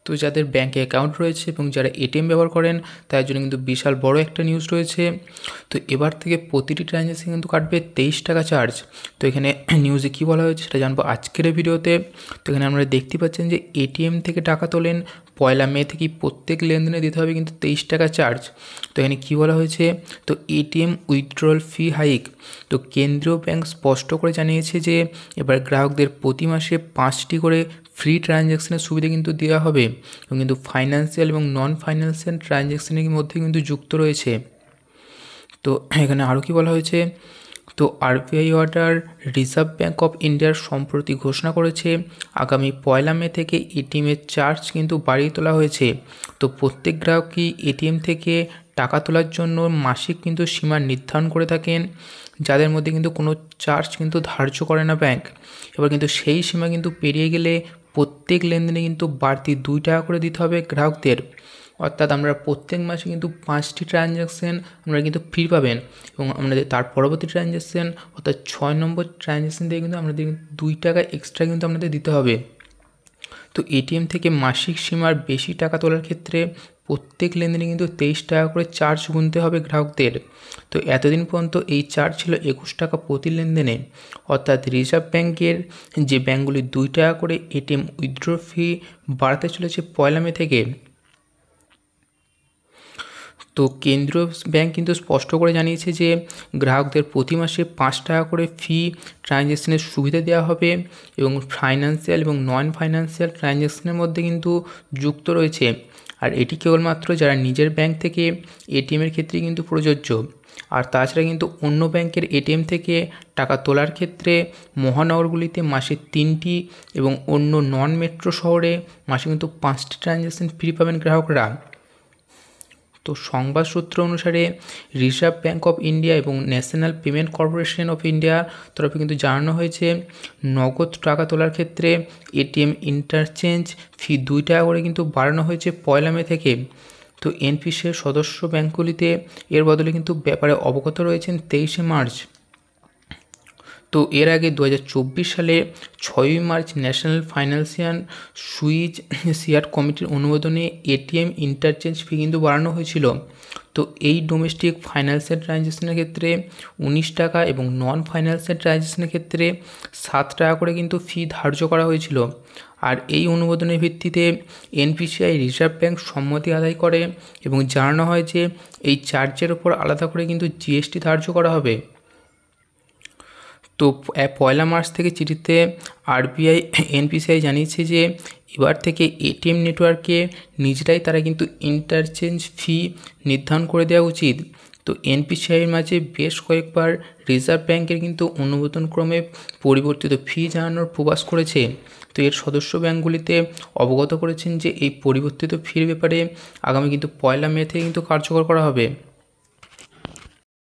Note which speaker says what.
Speaker 1: তো যাদের ব্যাঙ্কে অ্যাকাউন্ট রয়েছে এবং যারা এটিএম ব্যবহার করেন তার জন্য কিন্তু বিশাল বড় একটা নিউজ রয়েছে। তো এবার থেকে প্রতিটি ট্রানজ্যাকশন কিন্তু কাটবে 23 টাকা চার্জ। তো এখানে নিউজে কী বলা হয়েছে সেটা জানবো আজকের এই ভিডিওতে। তো এখানে আপনারা দেখতে পাচ্ছেন যে এটিএম থেকে টাকা তোলেন 1 মে থেকেই প্রত্যেক লেনদেনে দিতে হবে কিন্তু 23 টাকা চার্জ। তো এখানে কী বলা হয়েছে, তো এটিএম উইথড্রল ফি হাইক। তো কেন্দ্রীয় ব্যাংক স্পষ্ট করে জানিয়েছে যে এবার গ্রাহকদের প্রতি মাসে 5টি করে ফ্রি ট্রানজ্যাকশনের সুবিধা কিন্তু দেওয়া হবে এবং কিন্তু ফাইন্যান্সিয়াল এবং নন ফাইন্যান্সিয়াল ট্রানজ্যাকশনের মধ্যে কিন্তু যুক্ত রয়েছে। তো এখানে আরও কী বলা হয়েছে, তো RBI order reserve bank of ইন্ডিয়ার সম্প্রতি ঘোষণা করেছে আগামী 1 মে থেকে এটিএমের চার্জ কিন্তু বাড়িয়ে তোলা হয়েছে। তো প্রত্যেক গ্রাহকই এটিএম থেকে টাকা তোলার জন্য মাসিক কিন্তু সীমা নির্ধারণ করে থাকেন, যাদের মধ্যে কিন্তু কোনো চার্জ কিন্তু ধার্য করে না ব্যাংক। এবার কিন্তু সেই সীমা কিন্তু পেরিয়ে গেলে প্রত্যেক লেনদেনে কিন্তু বাড়তি 2 টাকা করে দিতে হবে গ্রাহকদের। অর্থাৎ আমরা প্রত্যেক মাসে কিন্তু 5টি ট্রানজ্যাকশান আমরা কিন্তু ফ্রি পাবেন এবং আমাদের তার পরবর্তী ট্রানজ্যাকশান অর্থাৎ 6 নম্বর ট্রানজ্যাকশান দিয়ে কিন্তু আমাদের 2 টাকা এক্সট্রা কিন্তু আপনাদের দিতে হবে। তো এটিএম থেকে মাসিক সীমার বেশি টাকা তোলার ক্ষেত্রে প্রত্যেক লেনদেনে কিন্তু 23 টাকা করে চার্জ গুনতে হবে গ্রাহকদের। তো এতদিন পর্যন্ত এই চার্জ ছিল 21 টাকা প্রতি লেনদেনে। অর্থাৎ রিজার্ভ ব্যাঙ্কের যে ব্যাঙ্কগুলি 2 টাকা করে এটিএম উইথড্র ফি বাড়াতে চলেছে 1 মে থেকে। তো কেন্দ্রীয় ব্যাংক কিন্তু স্পষ্ট করে জানিয়েছে যে গ্রাহকদের প্রতি মাসে 5 টাকা করে ফি ট্রানজ্যাকশনের সুবিধা দেওয়া হবে এবং ফাইন্যান্সিয়াল এবং নন ফাইন্যান্সিয়াল ট্রানজ্যাকশনের মধ্যে কিন্তু যুক্ত রয়েছে। আর এটি কেবলমাত্র যারা নিজের ব্যাংক থেকে এটিএমের ক্ষেত্রে কিন্তু প্রযোজ্য। আর তাছাড়া কিন্তু অন্য ব্যাংকের এটিএম থেকে টাকা তোলার ক্ষেত্রে মহানগরগুলিতে মাসে 3টি এবং অন্য নন মেট্রো শহরে মাসে কিন্তু 5টি ট্রানজ্যাকশন ফ্রি পাবেন গ্রাহকরা। তো সংবাদ সূত্র অনুসারে রিজার্ভ ব্যাঙ্ক অফ ইন্ডিয়া এবং ন্যাশনাল পেমেন্ট কর্পোরেশন অফ ইন্ডিয়ার তরফে কিন্তু জানানো হয়েছে নগদ টাকা তোলার ক্ষেত্রে এটিএম ইন্টারচেঞ্জ ফি 2 টাকা করে কিন্তু বাড়ানো হয়েছে 1 মে থেকে। তো এনপিসির সদস্য ব্যাঙ্কগুলিতে এর বদলে কিন্তু ব্যাপারে অবগত রয়েছেন 23 মার্চ। তো এর আগে 2024 সালে 6 March national financial switch share কমিটির অনুমোদনে এটিএম ইন্টারচেঞ্জ ফি কিন্তু বাড়ানো হয়েছিল। তো এই ডোমেস্টিক ফাইন্যান্সিয়াল ট্রানজ্যাকশনের ক্ষেত্রে 19 টাকা এবং নন ফাইন্যান্সিয়াল ট্রানজ্যাকশনের ক্ষেত্রে 7 টাকা করে কিন্তু ফি ধার্য করা হয়েছিল। আর এই অনুমোদনের ভিত্তিতে এনপিসিআই রিজার্ভ ব্যাঙ্ক সম্মতি আদায় করে এবং জানানো হয় যে এই চার্জের ওপর আলাদা করে কিন্তু জিএসটি ধার্য করা হবে। তো 1 মার্চ থেকে চিঠিতে আরবিআই এনপিসিআই জানিয়েছে যে এবার থেকে এটিএম নেটওয়ার্কে নিজেরাই তারা কিন্তু ইন্টারচেঞ্জ ফি নির্ধারণ করে দেওয়া উচিত। তো এনপিসিআইয়ের মাঝে বেশ কয়েকবার রিজার্ভ ব্যাঙ্কের কিন্তু অনুমোদনক্রমে পরিবর্তিত ফি জানানোর প্রকাশ করেছে। তো এর সদস্য ব্যাঙ্কগুলিতে অবগত করেছেন যে এই পরিবর্তিত ফির ব্যাপারে আগামী কিন্তু 1 মে থেকে কিন্তু কার্যকর করা হবে।